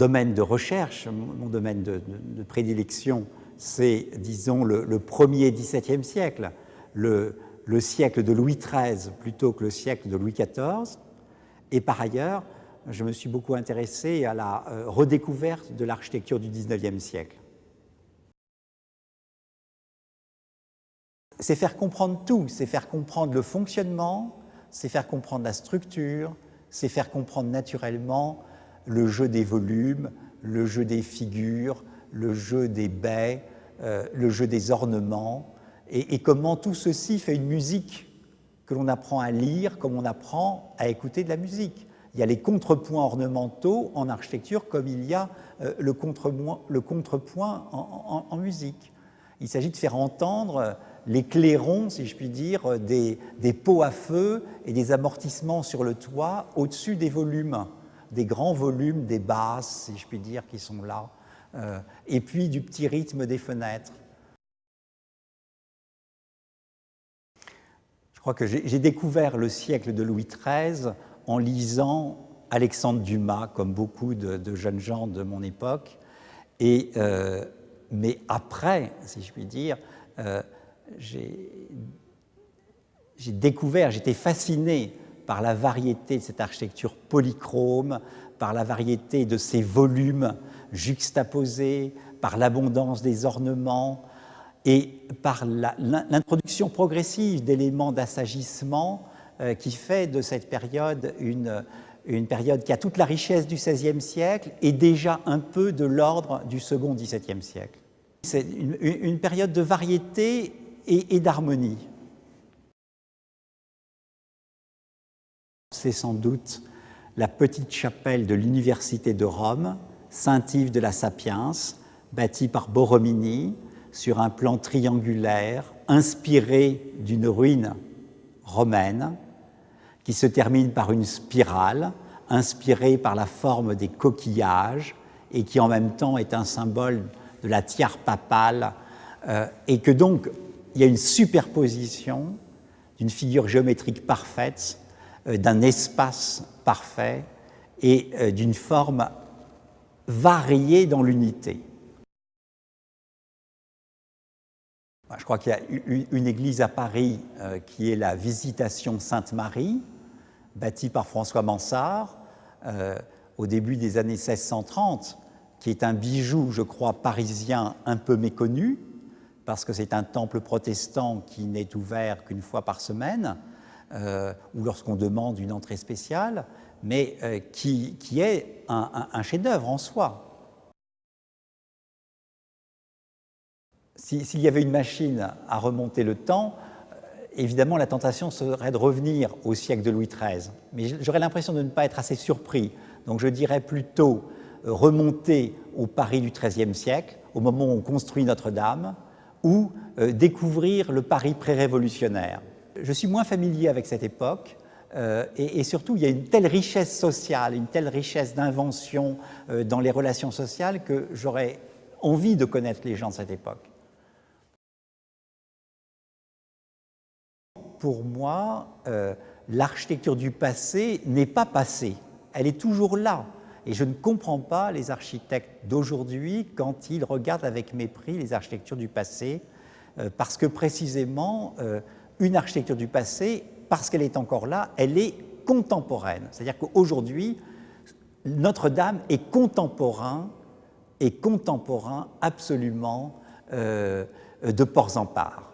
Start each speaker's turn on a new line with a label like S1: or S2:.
S1: domaine de recherche, mon domaine de prédilection, c'est, disons, le premier XVIIe siècle, le siècle de Louis XIII plutôt que le siècle de Louis XIV. Et par ailleurs, je me suis beaucoup intéressé à la redécouverte de l'architecture du XIXe siècle. C'est faire comprendre tout, c'est faire comprendre le fonctionnement, c'est faire comprendre la structure, c'est faire comprendre naturellement le jeu des volumes, le jeu des figures, le jeu des baies, le jeu des ornements, et comment tout ceci fait une musique que l'on apprend à lire comme on apprend à écouter de la musique. Il y a les contrepoints ornementaux en architecture comme il y a le contrepoint en musique. Il s'agit de faire entendre les clairons, si je puis dire, des pots à feu et des amortissements sur le toit au-dessus des volumes, des grands volumes, des basses, si je puis dire, qui sont là, et puis du petit rythme des fenêtres. Je crois que j'ai découvert le siècle de Louis XIII en lisant Alexandre Dumas, comme beaucoup de jeunes gens de mon époque. Mais après, si je puis dire, j'ai découvert, j'étais fasciné par la variété de cette architecture polychrome, par la variété de ces volumes juxtaposés, par l'abondance des ornements, et par l'introduction progressive d'éléments d'assagissement qui fait de cette période une période qui a toute la richesse du XVIe siècle et déjà un peu de l'ordre du second XVIIe siècle. C'est une période de variété et d'harmonie. C'est sans doute la petite chapelle de l'Université de Rome, Saint-Yves de la Sapiens, bâtie par Borromini, sur un plan triangulaire, inspiré d'une ruine romaine, qui se termine par une spirale, inspirée par la forme des coquillages, et qui en même temps est un symbole de la tiare papale, et que donc il y a une superposition d'une figure géométrique parfaite, d'un espace parfait, et d'une forme variée dans l'unité. Je crois qu'il y a une église à Paris qui est la Visitation Sainte-Marie, bâtie par François Mansart au début des années 1630, qui est un bijou, je crois, parisien un peu méconnu, parce que c'est un temple protestant qui n'est ouvert qu'une fois par semaine, ou lorsqu'on demande une entrée spéciale, mais qui est un chef-d'œuvre en soi. S'il y avait une machine à remonter le temps, évidemment, la tentation serait de revenir au siècle de Louis XIII. Mais j'aurais l'impression de ne pas être assez surpris. Donc je dirais plutôt remonter au Paris du XIIIe siècle, au moment où on construit Notre-Dame, ou découvrir le Paris pré-révolutionnaire. Je suis moins familier avec cette époque, et surtout, il y a une telle richesse sociale, une telle richesse d'invention dans les relations sociales que j'aurais envie de connaître les gens de cette époque. Pour moi, l'architecture du passé n'est pas passée, elle est toujours là. Et je ne comprends pas les architectes d'aujourd'hui quand ils regardent avec mépris les architectures du passé, parce que précisément, une architecture du passé, parce qu'elle est encore là, elle est contemporaine. C'est-à-dire qu'aujourd'hui, Notre-Dame est contemporain absolument de Port-en-Part.